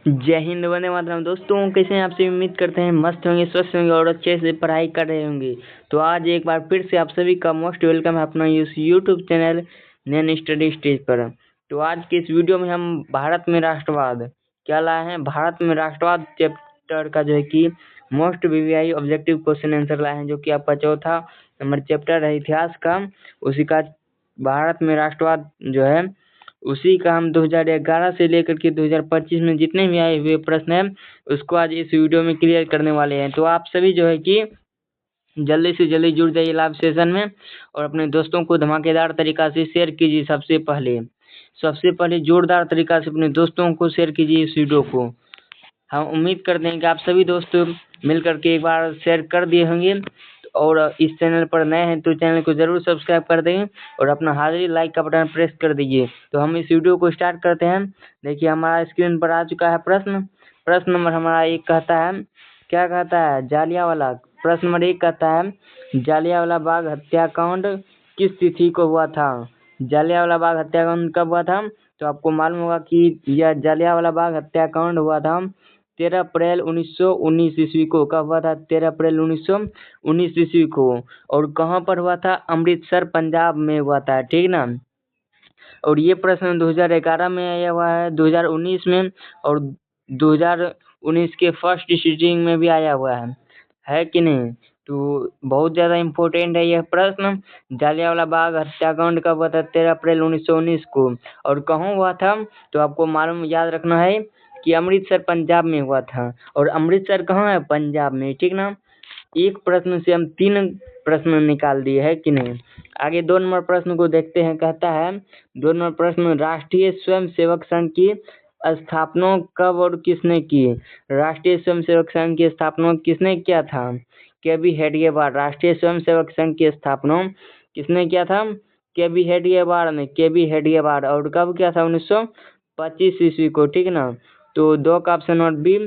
जय हिंद, वंदे मातरम। दोस्तों कैसे हैं आप सभी? उम्मीद करते हैं मस्त होंगे, स्वस्थ होंगे और अच्छे से पढ़ाई कर रहे होंगे। तो आज एक बार फिर से आप सभी का मोस्ट वेलकम है अपना इस यूट्यूब चैनल नैन स्टडी स्टेज पर। तो आज के इस वीडियो में हम भारत में राष्ट्रवाद क्या लाए हैं, भारत में राष्ट्रवाद चैप्टर का जो है कि most VVI objective question answer लाए हैं, जो कि आपका चौथा नंबर चैप्टर है इतिहास का। उसी का भारत में राष्ट्रवाद जो है उसी का हम 2011 से लेकर के 2025 में जितने भी आए हुए प्रश्न हैं उसको आज इस वीडियो में क्लियर करने वाले हैं। तो आप सभी जो है कि जल्दी से जल्दी जुड़ जाइए लाइव सेशन में और अपने दोस्तों को धमाकेदार तरीका से शेयर कीजिए। सबसे पहले जोरदार तरीका से अपने दोस्तों को शेयर कीजिए इस वीडियो को। हम उम्मीद करते हैं कि आप सभी दोस्त मिल करके एक बार शेयर कर दिए होंगे और इस चैनल पर नए हैं तो चैनल को जरूर सब्सक्राइब कर देंगे और अपना हाजिरी लाइक का बटन प्रेस कर दीजिए। तो हम इस वीडियो को स्टार्ट करते हैं। देखिए हमारा स्क्रीन पर आ चुका है प्रश्न नंबर हमारा एक कहता है, क्या कहता है? जालियांवाला। प्रश्न नंबर एक कहता है जालियांवाला बाग हत्याकांड किस तिथि को हुआ था? जालियांवाला बाग हत्याकांड कब हुआ था? तो आपको मालूम होगा कि यह जालियांवाला बाग हत्याकांड हुआ था 13 अप्रैल 1919 ईस्वी को। कब हुआ था? 13 अप्रैल 1919 ईस्वी को। और कहाँ पर हुआ था? अमृतसर पंजाब में हुआ था, ठीक ना। और ये प्रश्न 2011 में आया हुआ है, 2019 में और 2019 के फर्स्ट सिटिंग में भी आया हुआ है कि नहीं? तो बहुत ज़्यादा इम्पोर्टेंट है यह प्रश्न। जालियांवाला बाग हत्याकांड कब हुआ था? 13 अप्रैल 1919 को। और कहाँ हुआ था? तो आपको मालूम याद रखना है कि अमृतसर पंजाब में हुआ था। और अमृतसर कहाँ है? पंजाब में, ठीक ना। एक प्रश्न से हम 3 प्रश्न निकाल दिए है कि नहीं। आगे 2 नंबर प्रश्न को देखते हैं। कहता है 2 नंबर प्रश्न, राष्ट्रीय स्वयंसेवक संघ की स्थापना कब और किसने की? राष्ट्रीय स्वयंसेवक संघ की स्थापना किसने किया था? के.बी. हेडगेवार। राष्ट्रीय स्वयंसेवक संघ की स्थापना किसने किया था? के.बी. हेडगेवार ने, के.बी. हेडगेवार। और कब किया था? 1925 ईस्वी को, ठीक ना। तो 2 का ऑप्शन नंबर बी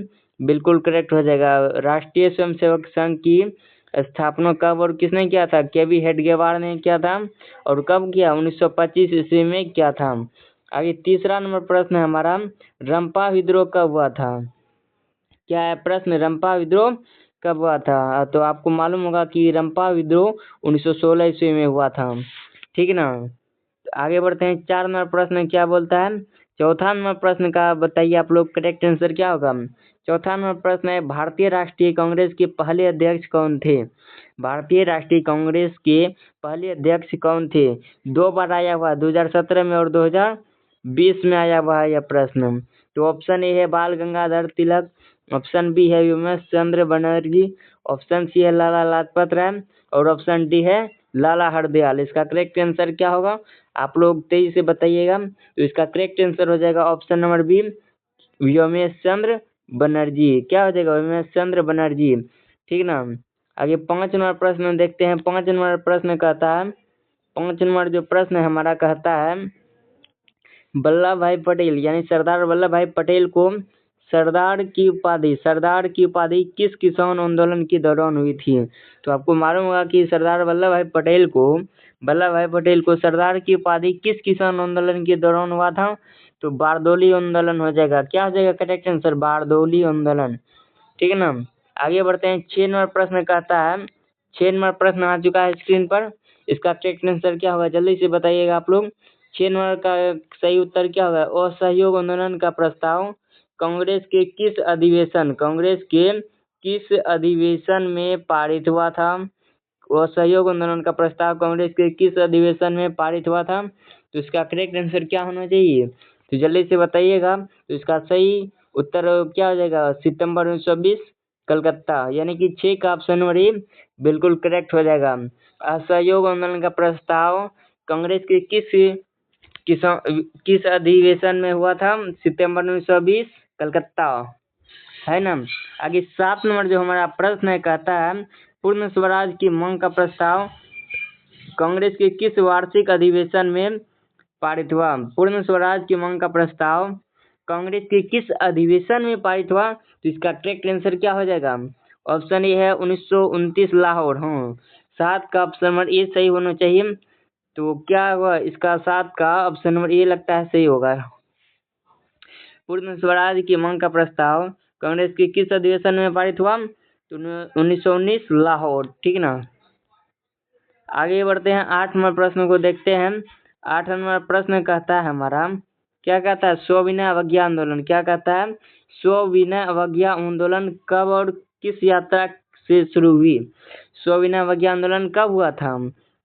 बिल्कुल करेक्ट हो जाएगा। राष्ट्रीय स्वयंसेवक संघ की स्थापना कब और किसने किया था? के.बी. हेडगेवार ने किया था। और कब किया? 1925 ईस्वी में किया था। आगे तीसरा नंबर प्रश्न है हमारा, रंपा विद्रोह कब हुआ था? क्या है प्रश्न? रंपा विद्रोह कब हुआ था? तो आपको मालूम होगा कि रंपा विद्रोह 1916 ईस्वी में हुआ था, ठीक ना। आगे बढ़ते हैं। 4 नंबर प्रश्न क्या बोलता है? चौथा नंबर प्रश्न का बताइए आप लोग करेक्ट आंसर क्या होगा। चौथा नंबर प्रश्न है, भारतीय राष्ट्रीय कांग्रेस के पहले अध्यक्ष कौन थे? भारतीय राष्ट्रीय कांग्रेस के पहले अध्यक्ष कौन थे? 2 बार आया हुआ, 2017 में और 2020 में आया हुआ है यह प्रश्न। तो ऑप्शन ए है बाल गंगाधर तिलक, ऑप्शन बी है उमेश चंद्र बनर्जी, ऑप्शन सी है लाला लाजपत राय और ऑप्शन डी है लाला हरदयाल। इसका करेक्ट आंसर क्या होगा आप लोग तेजी से बताइएगा। तो इसका करेक्ट आंसर हो जाएगा option number B Umesh Chandra Banerjee. क्या हो जाएगा? उमेश चंद्र बनर्जी, ठीक ना। आगे 5 नंबर प्रश्न देखते हैं। 5 नंबर प्रश्न कहता है, 5 नंबर जो प्रश्न है हमारा कहता है, वल्लभ भाई पटेल यानी सरदार वल्लभ भाई पटेल को सरदार की उपाधि किस किसान आंदोलन के दौरान हुई थी? तो आपको मालूम होगा कि सरदार वल्लभ भाई पटेल को सरदार की उपाधि किस किसान आंदोलन के दौरान हुआ था? तो बारदोली आंदोलन हो जाएगा। क्या हो जाएगा करेक्ट आंसर? बारदोली आंदोलन, ठीक है ना। आगे बढ़ते हैं। 6 नंबर प्रश्न कहता है, 6 नंबर प्रश्न आ चुका है स्क्रीन पर। इसका करेक्ट आंसर क्या होगा जल्दी से बताइएगा आप लोग। 6 नंबर का सही उत्तर क्या होगा? असहयोग आंदोलन का प्रस्ताव कांग्रेस के किस अधिवेशन में पारित हुआ था? असहयोग आंदोलन का प्रस्ताव कांग्रेस के किस अधिवेशन में पारित हुआ था? तो इसका करेक्ट आंसर क्या होना चाहिए? तो जल्दी से बताइएगा। तो इसका सही उत्तर क्या हो जाएगा? सितंबर 1920 कलकत्ता, यानी कि 6 का ऑप्शन नंबर ए बिल्कुल करेक्ट हो जाएगा। असहयोग आंदोलन का प्रस्ताव कांग्रेस के किस अधिवेशन में हुआ था? सितंबर 1920 कलकत्ता, है ना। आगे 7 नंबर जो हमारा प्रश्न है कहता है, पूर्ण स्वराज की मांग का प्रस्ताव कांग्रेस के किस वार्षिक अधिवेशन में पारित हुआ? पूर्ण स्वराज की मांग का प्रस्ताव कांग्रेस के किस अधिवेशन में पारित हुआ? तो इसका करेक्ट आंसर क्या हो जाएगा? ऑप्शन ए है 1929 लाहौर। हाँ, 7 का ऑप्शन नंबर ए सही होना चाहिए। तो क्या हुआ? इसका 7 का ऑप्शन नंबर ए लगता है सही होगा। पूर्ण स्वराज की मांग का प्रस्ताव कांग्रेस के किस अधिवेशन में पारित हुआ? तो 1919 लाहौर, ठीक ना। आगे बढ़ते हैं, 8 नंबर प्रश्न को देखते हैं। 8 नंबर प्रश्न कहता है हमारा, क्या कहता है? सविनय अवज्ञा आंदोलन। क्या कहता है? सविनय अवज्ञा आंदोलन कब और किस यात्रा से शुरू हुई? सविनय अवज्ञा आंदोलन कब हुआ था?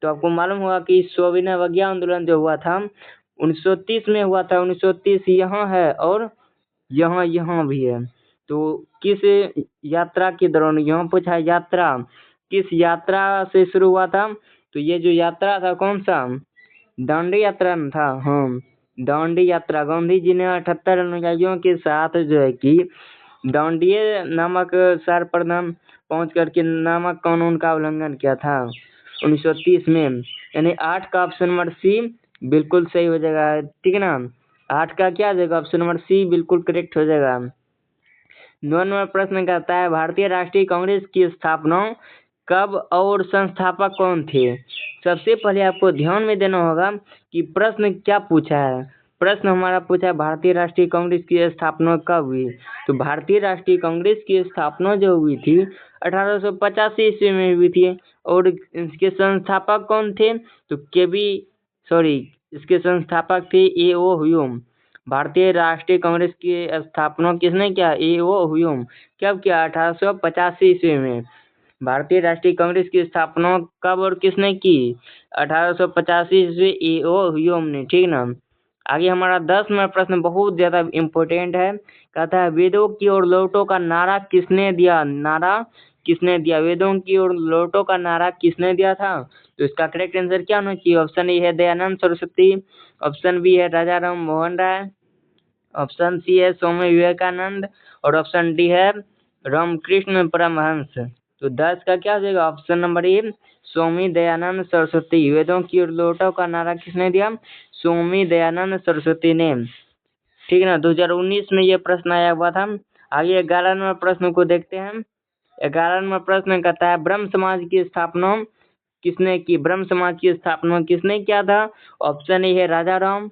तो आपको मालूम होगा कि सविनय अवज्ञा आंदोलन जो हुआ था 1930 में हुआ था। 1930 यहाँ है और यहाँ भी है। तो किस यात्रा के दौरान, यहाँ पूछा है यात्रा, किस यात्रा से शुरू हुआ था? तो ये जो यात्रा था कौन सा? दांडी यात्रा न था। हाँ, दांडी यात्रा। गांधी जी ने 78 अनुयायियों के साथ जो है कि दांडिये नामक शहर पर पहुंच करके नामक कानून का उल्लंघन किया था 1930 में। यानी 8 का ऑप्शन नंबर सी बिल्कुल सही हो जाएगा, ठीक है ना। 8 का क्या हो जाएगा? ऑप्शन नंबर सी बिल्कुल करेक्ट हो जाएगा। 9 नंबर प्रश्न कहता है, भारतीय राष्ट्रीय कांग्रेस की स्थापना कब और संस्थापक कौन थे? सबसे पहले आपको ध्यान में देना होगा कि प्रश्न क्या पूछा है। प्रश्न हमारा पूछा है भारतीय राष्ट्रीय कांग्रेस की स्थापना कब हुई? तो भारतीय राष्ट्रीय कांग्रेस की स्थापना जो हुई थी 1885 ईस्वी में हुई थी। और इसके संस्थापक कौन थे? तो इसके संस्थापक थे A.O. ह्यूम। भारतीय राष्ट्रीय कांग्रेस की स्थापना किसने किया? A.O. ह्यूम। कब किया? 1885 ईस्वी में। भारतीय राष्ट्रीय कांग्रेस की स्थापना कब और किसने की? 1885 ईस्वी A.O. ह्यूम ने, ठीक ना। आगे हमारा 10 नंबर प्रश्न बहुत ज्यादा इम्पोर्टेंट है। कहता है वेदों की ओर लौटो का नारा किसने दिया? वेदों की ओर लौटो का नारा किसने दिया था? तो इसका करेक्ट आंसर क्या होना चाहिए? ऑप्शन ए है दयानंद सरस्वती, ऑप्शन बी है राजा राम मोहन राय, ऑप्शन सी है स्वामी विवेकानंद और ऑप्शन डी है रामकृष्ण परमहंस। तो 10 का क्या हो जाएगा? Option number A Swami Dayanand Saraswati. वेदों की ओर लौटो का नारा किसने दिया? स्वामी दयानंद सरस्वती ने, ठीक है ना। 2019 में ये प्रश्न आया हुआ था। आगे 11 नंबर प्रश्न को देखते हैं। 11 नंबर प्रश्न कहता है ब्रह्म समाज की स्थापना किसने की? ब्रह्म समाज की स्थापना किसने किया था? ऑप्शन ए है राजा राम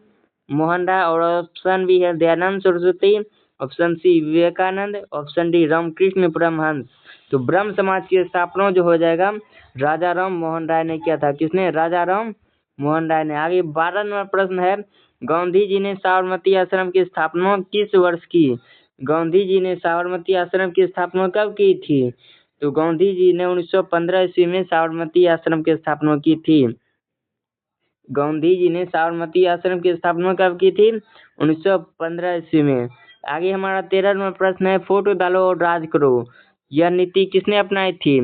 मोहन राय और ऑप्शन बी है Dayanand Saraswati, option C Vivekanand, option D Ramakrishna Paramhans. तो ब्रह्म समाज की स्थापना जो हो जाएगा राजा राम मोहन राय ने किया था। किसने? राजा राम मोहन राय ने। आगे 12 नंबर प्रश्न है, गांधी जी ने साबरमती आश्रम की स्थापना किस वर्ष की? गांधी जी ने साबरमती आश्रम की स्थापना कब की थी? तो गांधी जी ने 1915 ईस्वी में साबरमती आश्रम की स्थापना की थी। गांधी जी ने साबरमती आश्रम की स्थापना कब की थी? 1915 ईस्वी में। आगे हमारा 13 नंबर प्रश्न है, वोट डालो और राज करो यह नीति किसने अपनाई थी?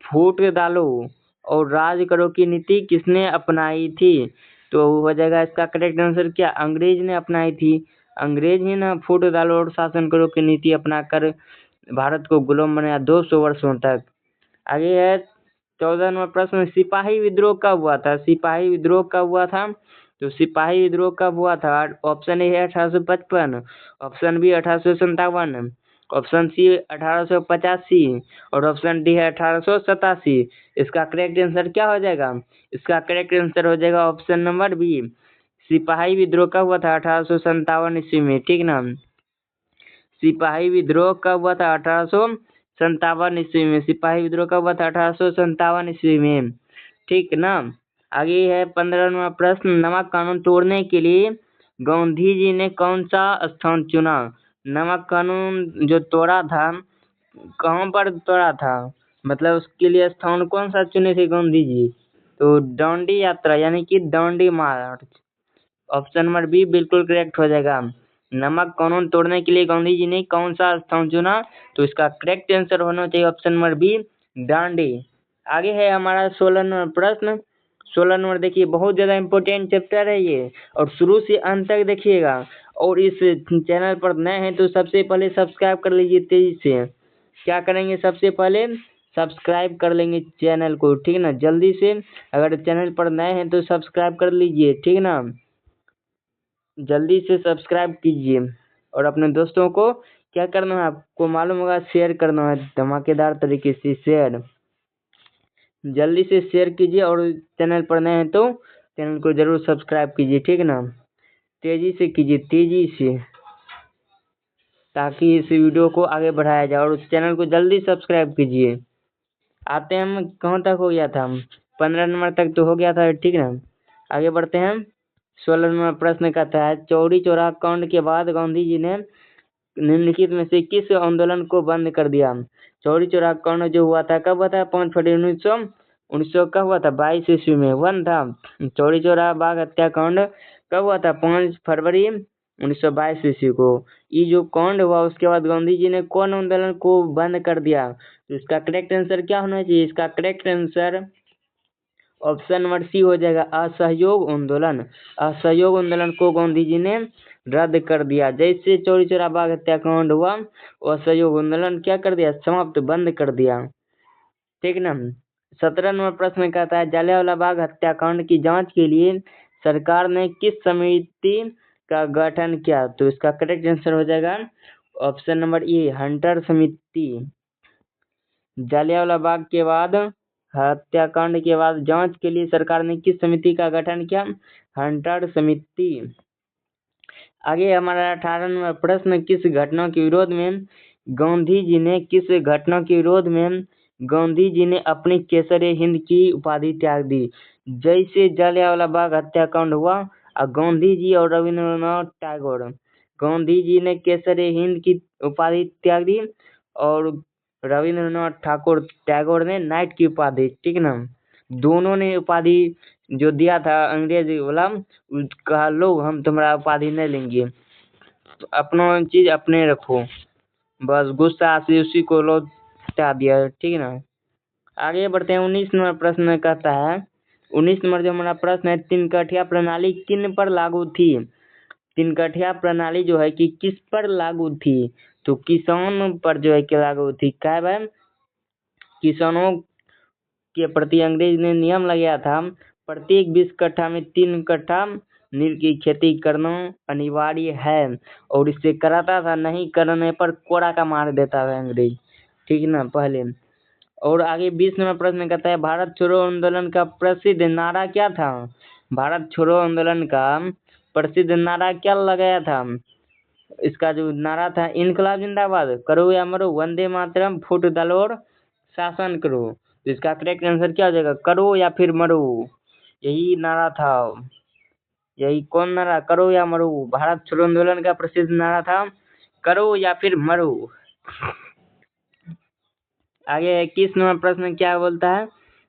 वोट डालो और राज करो की नीति किसने अपनाई थी? तो हो जाएगा इसका करेक्ट आंसर क्या? अंग्रेज ने अपनाई थी। अंग्रेज ही ना वोट डालो और शासन करो की नीति अपनाकर भारत को गुलाम बनाया 200 वर्षों तक। आगे है 14 नंबर प्रश्न, सिपाही विद्रोह कब हुआ था? सिपाही विद्रोह कब हुआ था? तो सिपाही विद्रोह कब हुआ था? ऑप्शन ए है 1855, ऑप्शन बी 1857, ऑप्शन सी 1885 और ऑप्शन डी है 1887। इसका करेक्ट आंसर क्या हो जाएगा? इसका करेक्ट आंसर हो जाएगा ऑप्शन नंबर बी। सिपाही विद्रोह कब हुआ था? 1857 ईस्वी में, ठीक ना। सिपाही विद्रोह कब हुआ था? 1857 ईस्वी में। सिपाही विद्रोह कब हुआ था? 1857 ईस्वी में, ठीक ना। आगे है 15वां नंबर प्रश्न, नमक कानून तोड़ने के लिए गांधी जी ने कौन सा स्थान चुना? नमक कानून जो तोड़ा था कहाँ पर तोड़ा था? मतलब उसके लिए स्थान कौन सा चुने थे गांधी जी? तो दांडी यात्रा यानी कि दांडी मार्च। ऑप्शन नंबर बी बिल्कुल करेक्ट हो जाएगा। नमक कानून तोड़ने के लिए गांधी जी ने कौन सा स्थान चुना? तो इसका करेक्ट आंसर होना चाहिए ऑप्शन नंबर बी दांडी। आगे है हमारा 16 नंबर प्रश्न। 16 नंबर देखिए बहुत ज्यादा इम्पोर्टेंट चैप्टर है ये और शुरू से अंत तक देखिएगा। और इस चैनल पर नए हैं तो सबसे पहले सब्सक्राइब कर लीजिए तेजी से। क्या करेंगे? सबसे पहले सब्सक्राइब कर लेंगे चैनल को, ठीक ना, जल्दी से। अगर चैनल पर नए हैं तो सब्सक्राइब कर लीजिए, ठीक ना, जल्दी से सब्सक्राइब कीजिए। और अपने दोस्तों को क्या करना है आपको मालूम होगा, शेयर करना है धमाकेदार तरीके से शेयर। जल्दी से शेयर कीजिए और चैनल पर नए हैं तो चैनल को जरूर सब्सक्राइब कीजिए, ठीक ना, तेजी से कीजिए, तेजी से। ताकि इस वीडियो को आगे बढ़ाया जाए, और उस चैनल को जल्दी सब्सक्राइब कीजिए। आते हैं हम कहाँ तक हो गया था, 15 नंबर तक तो हो गया था, ठीक ना। आगे बढ़ते हैं। 16 नंबर प्रश्न कहता है, चौरी चौरा कांड के बाद गांधी जी ने निम्नलिखित में से किस आंदोलन को बंद कर दिया। चौरी चौरा कांड जो हुआ था कब हुआ था, 5 फरवरी 1900 कब हुआ था, 22 ईस्वी में वन था। चौरी चौरा बाग हत्याकांड कब हुआ था, 5 फरवरी 1922 ईस्वी को। ये जो कांड हुआ उसके बाद गांधी जी ने कौन आंदोलन को बंद कर दिया। तो इसका करेक्ट आंसर क्या होना चाहिए, इसका correct answer option number C हो जाएगा, असहयोग आंदोलन। असहयोग आंदोलन को गांधी जी ने रद्द कर दिया। जैसे चौरी चौरा बाग हत्याकांड हुआ, असहयोग आंदोलन क्या कर दिया, समाप्त, बंद कर दिया, ठीक ना। 17 नंबर प्रश्न कहता है, जलियांवाला बाग हत्याकांड की जांच के लिए सरकार ने किस समिति का गठन किया। तो इसका करेक्ट आंसर हो जाएगा ऑप्शन नंबर ए, हंटर समिति। जलियांवाला बाग के बाद हत्याकांड के बाद जांच के लिए सरकार ने किस समिति का गठन किया, हंटर समिति। आगे हमारा 18 नंबर प्रश्न, किस घटना के विरोध में गांधी जी ने अपनी केसरे हिंद की उपाधि त्याग दी। जैसे जलियांवाला बाग हत्याकांड हुआ और गांधी जी और रविंद्रनाथ टैगोर, गांधी जी ने केसरे हिंद की उपाधि त्याग दी और रविंद्रनाथ टैगोर ने नाइट की उपाधि, ठीक ना। दोनों ने उपाधि जो दिया था अंग्रेज वाला, कहा लो हम तुम्हारा उपाधि नहीं लेंगे, तो अपना चीज अपने रखो, बस गुस्सा से उसी को लौटा दिया, ठीक ना। आगे बढ़ते हैं। 19 नंबर प्रश्न कहता है, 19 नंबर जो हमारा प्रश्न है, तिनकठिया प्रणाली किन पर लागू थी। तिनकठिया प्रणाली जो है कि किस पर लागू थी, तो किसान पर जो है कि लागू थी। क्या भाई, किसानों के प्रति अंग्रेज ने नियम लगाया था, प्रत्येक 20 कट्ठा में 3 कट्ठा नील की खेती करना अनिवार्य है, और इससे कराता था, नहीं करने पर कोड़ा का मार देता था अंग्रेज, ठीक ना, पहले। और आगे 20 नंबर प्रश्न कहता है, भारत छोड़ो आंदोलन का प्रसिद्ध नारा क्या था। भारत छोड़ो आंदोलन का प्रसिद्ध नारा क्या लगाया था। इसका जो नारा था, इनकलाब जिंदाबाद, करो या मरो, वंदे मातरम, फूट डालो और शासन करो। तो इसका करेक्ट आंसर क्या हो जाएगा, करो या फिर मरो, यही नारा था। यही कौन नारा, करो या मरो। भारत छोड़ो आंदोलन का प्रसिद्ध नारा था, करो या फिर मरो। आगे 21 नंबर प्रश्न क्या बोलता है,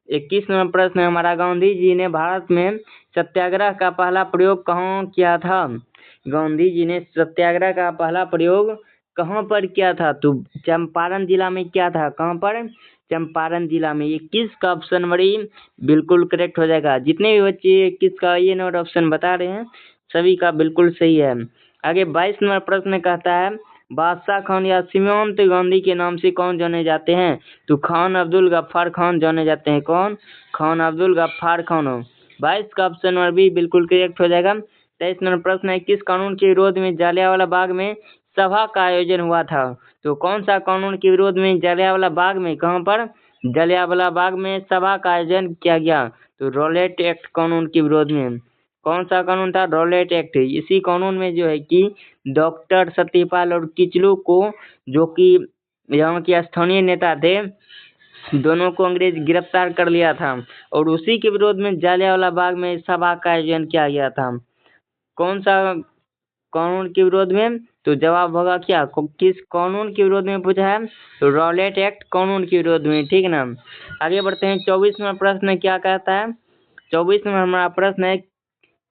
21 नंबर प्रश्न हमारा, गांधी जी ने भारत में सत्याग्रह का पहला प्रयोग कहाँ किया था। गांधी जी ने सत्याग्रह का पहला प्रयोग कहाँ पर किया था, तो चंपारण जिला में किया था। कहाँ पर, चंपारण जिला में। 21 का ऑप्शन बड़ी बिल्कुल करेक्ट हो जाएगा। जितने भी बच्चे 21 का ये नंबर ऑप्शन बता रहे हैं सभी का बिल्कुल सही है। आगे 22 नंबर प्रश्न कहता है, बादशाह खान या सीमांत गांधी के नाम से कौन जाने जाते हैं। तो खान अब्दुल गफ्फार खान जाने जाते हैं। कौन, खान अब्दुल गफ्फार खान। 22 का ऑप्शन नंबर बी बिल्कुल करेक्ट हो जाएगा। 23 नंबर प्रश्न है, किस कानून के विरोध में जलियांवाला बाग में सभा का आयोजन हुआ था। तो कौन सा कानून के विरोध में जलियांवाला बाग में, कहाँ पर, जलियांवाला बाग में सभा का आयोजन किया गया। तो रॉलेट एक्ट कानून के विरोध में। कौन सा कानून था, रॉलेट एक्ट। इसी कानून में जो है कि डॉक्टर सत्यपाल और किचलू को, जो कि यहाँ के स्थानीय नेता थे, दोनों को अंग्रेज गिरफ्तार कर लिया था, और उसी के विरोध में जलियांवाला बाग में सभा का आयोजन किया गया था। कौन सा कानून के विरोध में, तो जवाब होगा क्या, किस कानून के विरोध में पूछा है, तो रॉलेट एक्ट कानून के विरोध में, ठीक ना। आगे बढ़ते हैं। 24 नंबर प्रश्न क्या कहता है, 24 नंबर हमारा प्रश्न है,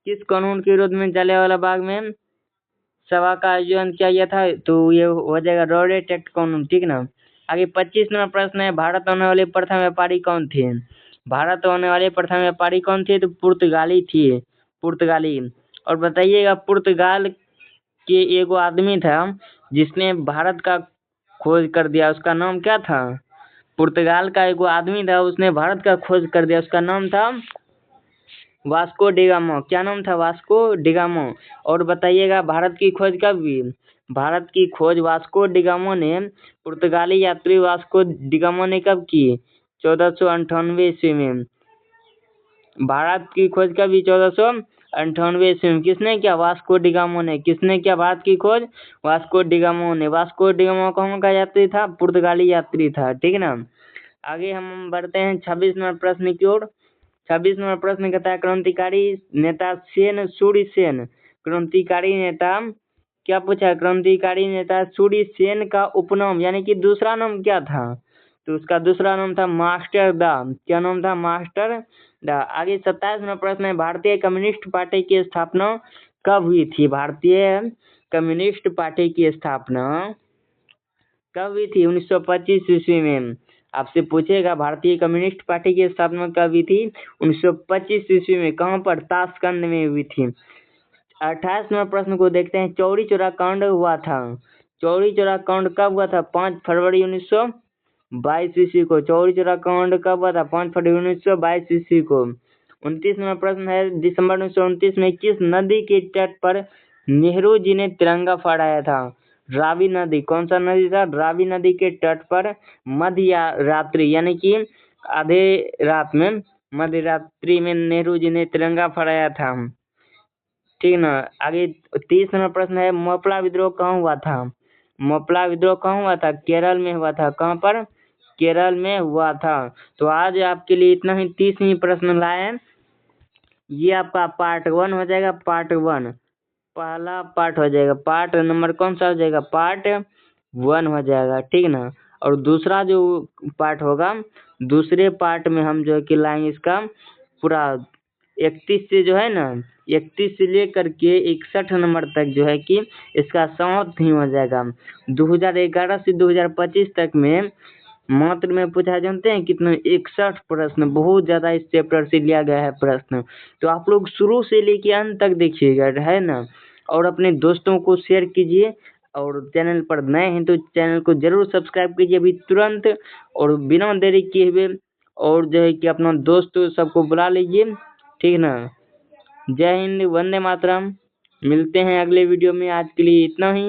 किस कानून के विरोध में जलियांवाला बाग में सभा का आयोजन किया गया था। तो ये हो जाएगा रॉलेट एक्ट कानून, ठीक ना। आगे 25 नंबर प्रश्न है, भारत आने वाले प्रथम व्यापारी कौन थे। भारत आने वाले प्रथम व्यापारी कौन थे, तो पुर्तगाली थी, पुर्तगाली। और बताइएगा, पुर्तगाल के एगो आदमी था जिसने भारत का खोज कर दिया, उसका नाम क्या था। पुर्तगाल का एगो आदमी था, उसने भारत का खोज कर दिया, उसका नाम था वास्को डिगामा। क्या नाम था, वास्को डिगामा। और बताइएगा, भारत की खोज कब हुई। भारत की खोज वास्को डिगामा ने, पुर्तगाली यात्री वास्को डिगामा ने कब की, 1498 ईस्वी में। भारत की खोज कब हुई, 1498 98 ईस्वी में किसने किया? वास्को डी गामा ने। किसने किया भारत की खोज? वास्को डी गामा ने। वास्को डी गामा कौन का यात्री था? पुर्तगाली यात्री था। ठीक है ना। आगे हम बढ़ते हैं 26 नंबर प्रश्न की ओर। 26 नंबर प्रश्न कहता है क्रांतिकारी नेता सेन सूर्य सेन। क्रांतिकारी नेता क्या पूछा? क्रांतिकारी नेता सूर्य सेन का उपनाम यानी कि दूसरा नाम क्या था? तो उसका दूसरा नाम था मास्टर दा। क्या नाम था? मास्टर दा। आगे 27 नंबर प्रश्न है भारतीय कम्युनिस्ट पार्टी की स्थापना कब हुई थी? भारतीय कम्युनिस्ट पार्टी की स्थापना कब हुई थी? 1925 ईस्वी में। आपसे पूछेगा भारतीय कम्युनिस्ट पार्टी की स्थापना कब हुई थी? 1925 ईस्वी में। कहाँ पर? ताशकंद में हुई थी। 28 नंबर प्रश्न को देखते हैं। चौरी चौरा कांड हुआ था। चौरी चौरा कांड कब हुआ था? 5 फरवरी 1922 ईस्वी को। चौरी चौरा कांड कब हुआ था? 5 फरवरी 1922 ईस्वी को। 29 नंबर प्रश्न है दिसंबर 1929 में किस नदी के तट पर नेहरू जी ने तिरंगा फहराया था? रावी नदी। कौन सा नदी था? रावी नदी के तट पर मध्य रात्रि यानी कि आधे रात में मध्य रात्रि में नेहरू जी ने तिरंगा फहराया था। ठीक है ना। आगे 30 नंबर प्रश्न है मोपला विद्रोह कहाँ हुआ था? मोपला विद्रोह कहाँ हुआ था? केरल में हुआ था। कहाँ पर? केरल में हुआ था। तो आज आपके लिए इतना ही 30 ही प्रश्न लाए हैं। ये आपका पार्ट 1 हो जाएगा। पार्ट 1 पहला पार्ट हो जाएगा। पार्ट नंबर कौन सा हो जाएगा? पार्ट 1 हो जाएगा। ठीक ना। और दूसरा जो पार्ट होगा दूसरे पार्ट में हम जो है कि लाएंगे इसका पूरा 31 से जो है ना 31 से लेकर के 61 नंबर तक जो है कि इसका समाप्त ही हो जाएगा। 2011 से 2025 तक में मात्र में पूछा जानते हैं कितने? 61 प्रश्न। बहुत ज्यादा इस चैप्टर से लिया गया है प्रश्न। तो आप लोग शुरू से लेके अंत तक देखिएगा, है ना। और अपने दोस्तों को शेयर कीजिए। और चैनल पर नए हैं तो चैनल को जरूर सब्सक्राइब कीजिए अभी तुरंत और बिना देरी किए हुए। और जो है कि अपना दोस्त सबको बुला लीजिए। ठीक ना। जय हिंद, वंदे मातरम। मिलते हैं अगले वीडियो में। आज के लिए इतना ही।